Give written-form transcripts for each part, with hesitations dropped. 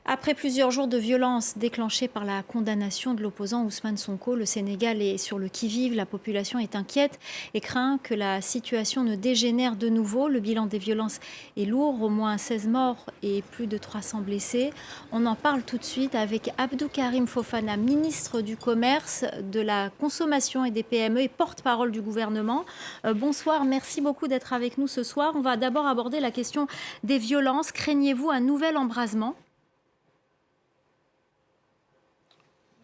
Après plusieurs jours de violence déclenchées par la condamnation de l'opposant Ousmane Sonko, le Sénégal est sur le qui-vive. La population est inquiète et craint que la situation ne dégénère de nouveau. Le bilan des violences est lourd, au moins 16 morts et plus de 300 blessés. On en parle tout de suite avec Abdou Karim Fofana, ministre du Commerce, de la Consommation et des PME et porte-parole du gouvernement. Bonsoir, merci beaucoup d'être avec nous ce soir. On va d'abord aborder la question des violences. Craignez-vous un nouvel embrasement ?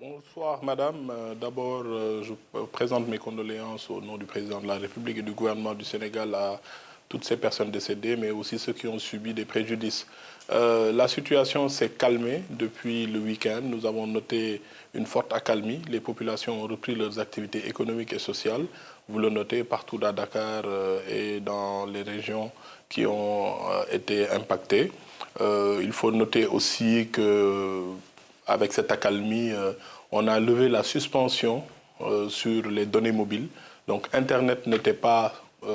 Bonsoir Madame. D'abord, je présente mes condoléances au nom du Président de la République et du gouvernement du Sénégal à toutes ces personnes décédées, mais aussi ceux qui ont subi des préjudices. La situation s'est calmée depuis le week-end. Nous avons noté une forte accalmie. Les populations ont repris leurs activités économiques et sociales. Vous le notez partout à Dakar et dans les régions qui ont été impactées. Il faut noter aussi que avec cette accalmie, on a levé la suspension sur les données mobiles. Donc Internet n'était pas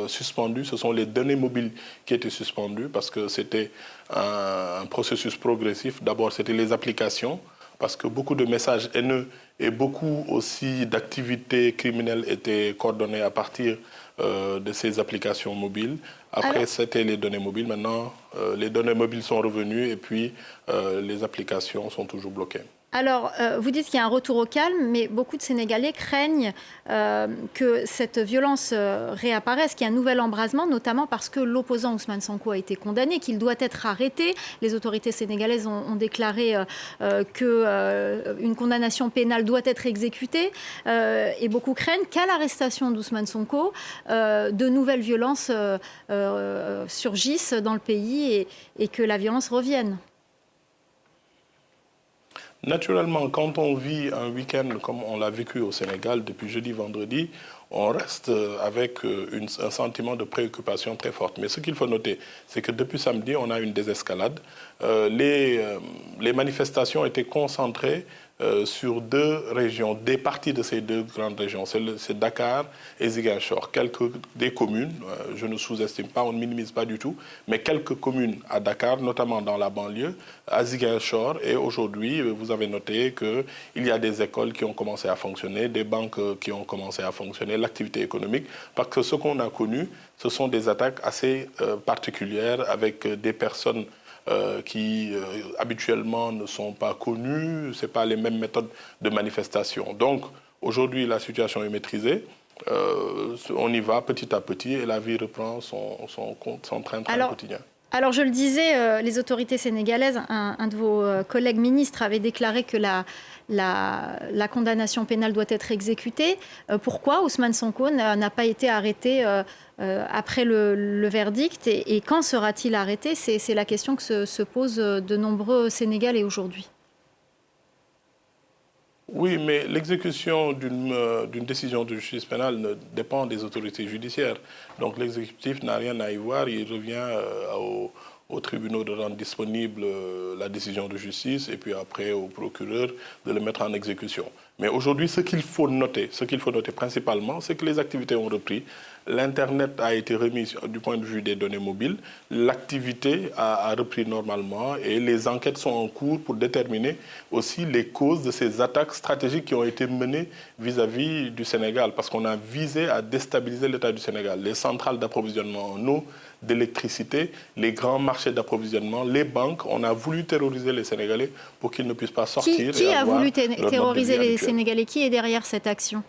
suspendu, ce sont les données mobiles qui étaient suspendues parce que c'était un processus progressif. D'abord, c'était les applications, parce que beaucoup de messages haineux et beaucoup aussi d'activités criminelles étaient coordonnées à partir de ces applications mobiles. Après, c'était les données mobiles. Maintenant, les données mobiles sont revenues et puis les applications sont toujours bloquées. Alors, vous dites qu'il y a un retour au calme, mais beaucoup de Sénégalais craignent que cette violence réapparaisse, qu'il y ait un nouvel embrasement, notamment parce que l'opposant Ousmane Sonko a été condamné, qu'il doit être arrêté. Les autorités sénégalaises ont déclaré qu'une condamnation pénale doit être exécutée. Et beaucoup craignent qu'à l'arrestation d'Ousmane Sonko, de nouvelles violences surgissent dans le pays et que la violence revienne. Naturellement, quand on vit un week-end comme on l'a vécu au Sénégal depuis jeudi, vendredi, on reste avec un sentiment de préoccupation très forte. Mais ce qu'il faut noter, c'est que depuis samedi, on a une désescalade. Les manifestations étaient concentrées sur deux régions, des parties de ces deux grandes régions. C'est Dakar et Ziguinchor. Des communes, je ne sous-estime pas, on ne minimise pas du tout, mais quelques communes à Dakar, notamment dans la banlieue, à Ziguinchor. Et aujourd'hui, vous avez noté qu'il y a des écoles qui ont commencé à fonctionner, des banques qui ont commencé à fonctionner, l'activité économique, parce que ce qu'on a connu, ce sont des attaques assez particulières avec des personnes qui habituellement ne sont pas connues, ce n'est pas les mêmes méthodes de manifestation. Donc aujourd'hui, la situation est maîtrisée. On y va petit à petit et la vie reprend son train-train quotidien. Alors je le disais, les autorités sénégalaises, un de vos collègues ministres avait déclaré que la condamnation pénale doit être exécutée. Pourquoi Ousmane Sonko n'a pas été arrêté après le verdict et quand sera-t-il arrêté? C'est la question que se posent de nombreux Sénégalais aujourd'hui. Oui, mais l'exécution d'une décision de justice pénale dépend des autorités judiciaires. Donc l'exécutif n'a rien à y voir, il revient aux tribunaux de rendre disponible la décision de justice et puis après au procureur de le mettre en exécution. Mais aujourd'hui, ce qu'il faut noter principalement, c'est que les activités ont repris. L'Internet a été remis du point de vue des données mobiles. L'activité a repris normalement et les enquêtes sont en cours pour déterminer aussi les causes de ces attaques stratégiques qui ont été menées vis-à-vis du Sénégal. Parce qu'on a visé à déstabiliser l'État du Sénégal. Les centrales d'approvisionnement en eau, d'électricité, les grands marchés d'approvisionnement, les banques. On a voulu terroriser les Sénégalais pour qu'ils ne puissent pas sortir. Qui a voulu terroriser les Sénégalais? Qui est derrière cette action?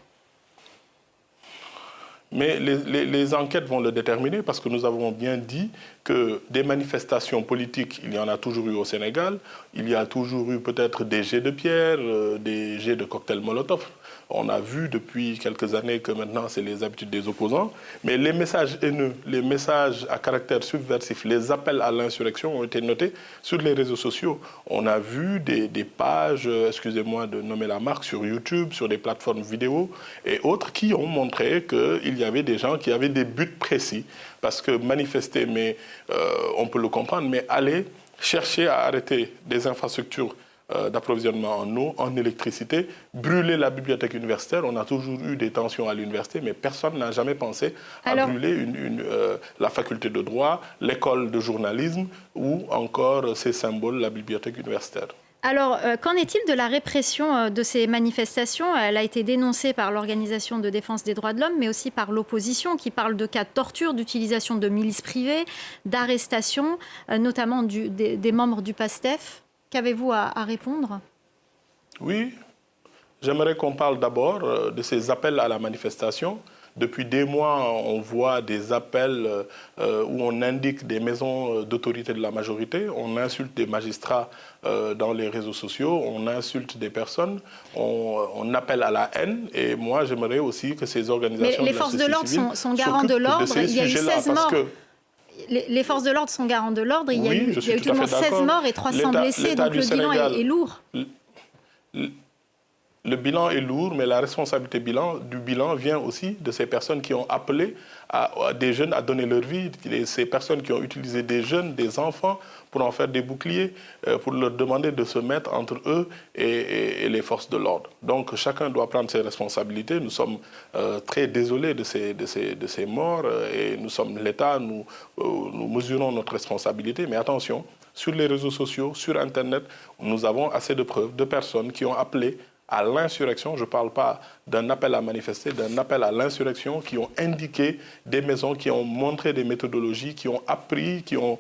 Mais les enquêtes vont le déterminer parce que nous avons bien dit que des manifestations politiques, il y en a toujours eu au Sénégal. Il y a toujours eu peut-être des jets de pierre, des jets de cocktails Molotov. On a vu depuis quelques années que maintenant, c'est les habitudes des opposants. Mais les messages haineux, les messages à caractère subversif, les appels à l'insurrection ont été notés sur les réseaux sociaux. On a vu des pages, excusez-moi de nommer la marque, sur YouTube, sur des plateformes vidéo et autres qui ont montré qu'il y avait des gens qui avaient des buts précis. Parce que manifester, on peut le comprendre, mais aller chercher à arrêter des infrastructures d'approvisionnement en eau, en électricité, brûler la bibliothèque universitaire. On a toujours eu des tensions à l'université, mais personne n'a jamais pensé à brûler la faculté de droit, l'école de journalisme ou encore ces symboles, la bibliothèque universitaire. Alors, qu'en est-il de la répression de ces manifestations? Elle a été dénoncée par l'Organisation de défense des droits de l'homme, mais aussi par l'opposition, qui parle de cas de torture, d'utilisation de milices privées, d'arrestation, notamment des membres du PASTEF. Qu'avez-vous à répondre? Oui, j'aimerais qu'on parle d'abord de ces appels à la manifestation. Depuis des mois, on voit des appels où on indique des maisons d'autorité de la majorité, on insulte des magistrats dans les réseaux sociaux, on insulte des personnes, on appelle à la haine. Et moi, j'aimerais aussi que ces organisations... Mais les forces de l'ordre sont garants de l'ordre. Il y a eu 16 morts. Les forces de l'ordre sont garants de l'ordre. Il y a eu tout le monde 16 morts et 300 blessés, donc le bilan est lourd. Le bilan est lourd, mais la responsabilité du bilan vient aussi de ces personnes qui ont appelé à des jeunes à donner leur vie, ces personnes qui ont utilisé des jeunes, des enfants, pour en faire des boucliers, pour leur demander de se mettre entre eux et les forces de l'ordre. Donc chacun doit prendre ses responsabilités. Nous sommes très désolés de ces morts et nous sommes l'État, nous mesurons notre responsabilité. Mais attention, sur les réseaux sociaux, sur Internet, nous avons assez de preuves de personnes qui ont appelé à l'insurrection. Je ne parle pas d'un appel à manifester, d'un appel à l'insurrection, qui ont indiqué des maisons, qui ont montré des méthodologies, qui ont appris, qui ont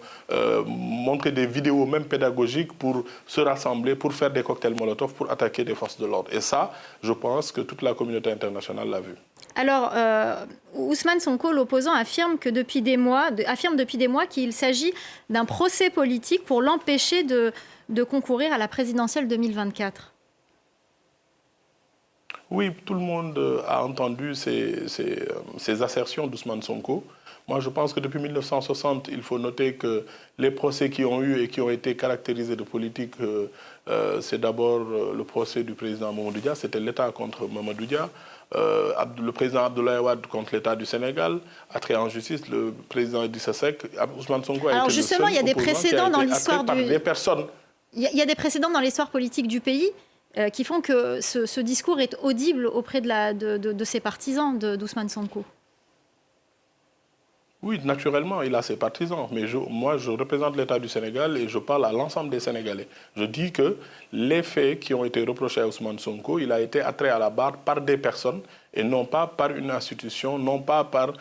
montré des vidéos même pédagogiques pour se rassembler, pour faire des cocktails Molotov, pour attaquer des forces de l'ordre. Et ça, je pense que toute la communauté internationale l'a vu. Alors, Ousmane Sonko, l'opposant, affirme depuis des mois qu'il s'agit d'un procès politique pour l'empêcher de concourir à la présidentielle 2024. Oui, tout le monde a entendu ces assertions d'Ousmane Sonko. Moi, je pense que depuis 1960, il faut noter que les procès qui ont eu et qui ont été caractérisés de politique, c'est d'abord le procès du président Mamadou Dia, c'était l'État contre Mamadou Dia, le président Abdoulaye Wade contre l'État du Sénégal, attrait en justice, le président Idrissa Seck, Ousmane Sonko a été le seul il y a des précédents dans l'histoire des personnes. Il y a des précédents dans l'histoire politique du pays qui font que ce discours est audible auprès de ses partisans, d'Ousmane Sonko. Oui, naturellement, il a ses partisans. Mais moi, je représente l'État du Sénégal et je parle à l'ensemble des Sénégalais. Je dis que les faits qui ont été reprochés à Ousmane Sonko, il a été attrait à la barre par des personnes et non pas par une institution, non pas par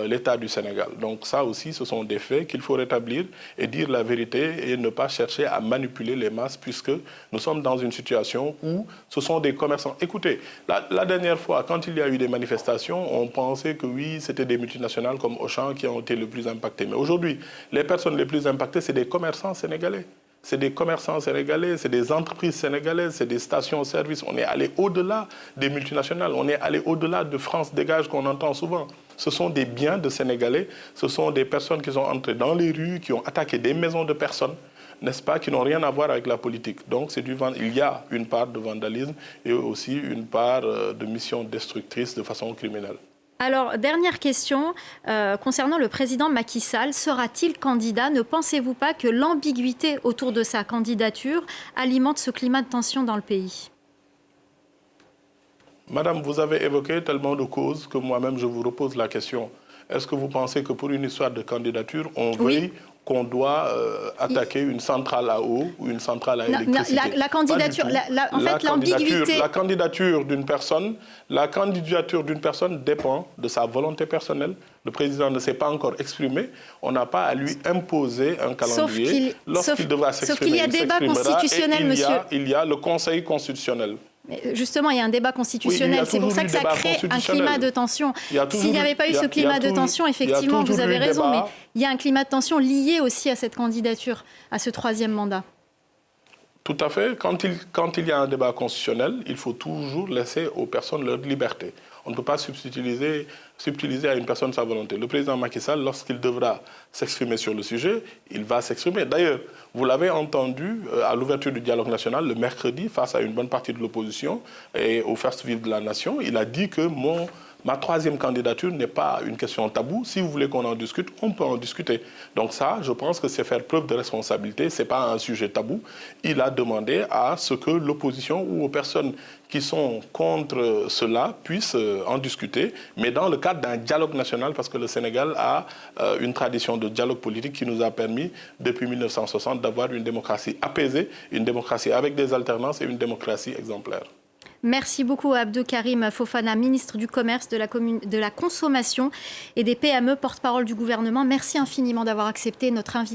l'État du Sénégal. Donc ça aussi, ce sont des faits qu'il faut rétablir et dire la vérité et ne pas chercher à manipuler les masses, puisque nous sommes dans une situation où ce sont des commerçants. Écoutez, la dernière fois, quand il y a eu des manifestations, on pensait que oui, c'était des multinationales comme Auchan qui ont été le plus impactées. Mais aujourd'hui, les personnes les plus impactées, c'est des commerçants sénégalais. C'est des commerçants sénégalais, c'est des entreprises sénégalaises, c'est des stations-service. On est allé au-delà des multinationales, on est allé au-delà de France Dégage qu'on entend souvent. Ce sont des biens de Sénégalais, ce sont des personnes qui sont entrées dans les rues, qui ont attaqué des maisons de personnes, n'est-ce pas, qui n'ont rien à voir avec la politique. Donc il y a une part de vandalisme et aussi une part de mission destructrice de façon criminelle. Alors, dernière question, concernant le président Macky Sall, sera-t-il candidat? Ne pensez-vous pas que l'ambiguïté autour de sa candidature alimente ce climat de tension dans le pays? Madame, vous avez évoqué tellement de causes que moi-même je vous repose la question. Est-ce que vous pensez que pour une histoire de candidature, on veuille qu'on doit attaquer une centrale à eau ou une centrale à électricité? La candidature, en fait, l'ambiguïté... La candidature d'une personne dépend de sa volonté personnelle. Le président ne s'est pas encore exprimé. On n'a pas à lui imposer un calendrier. Lorsqu'il devra s'exprimer, sauf qu'il y a débat constitutionnel, monsieur. Il y a le Conseil constitutionnel. Mais justement, il y a un débat constitutionnel. C'est pour ça que ça crée un climat de tension. S'il n'y avait pas eu ce climat de tension, effectivement, vous avez raison, mais il y a un climat de tension lié aussi à cette candidature, à ce troisième mandat. Tout à fait. Quand il y a un débat constitutionnel, il faut toujours laisser aux personnes leur liberté. On ne peut pas subtiliser à une personne sa volonté. Le président Macky Sall, lorsqu'il devra s'exprimer sur le sujet, il va s'exprimer. D'ailleurs, vous l'avez entendu à l'ouverture du dialogue national le mercredi face à une bonne partie de l'opposition et au First Vive de la Nation. Il a dit que Ma troisième candidature n'est pas une question tabou. Si vous voulez qu'on en discute, on peut en discuter. Donc ça, je pense que c'est faire preuve de responsabilité. Ce n'est pas un sujet tabou. Il a demandé à ce que l'opposition ou aux personnes qui sont contre cela puissent en discuter, mais dans le cadre d'un dialogue national, parce que le Sénégal a une tradition de dialogue politique qui nous a permis, depuis 1960, d'avoir une démocratie apaisée, une démocratie avec des alternances et une démocratie exemplaire. Merci beaucoup Abdou Karim Fofana, ministre du Commerce, de la Consommation et des PME, porte-parole du gouvernement. Merci infiniment d'avoir accepté notre invitation.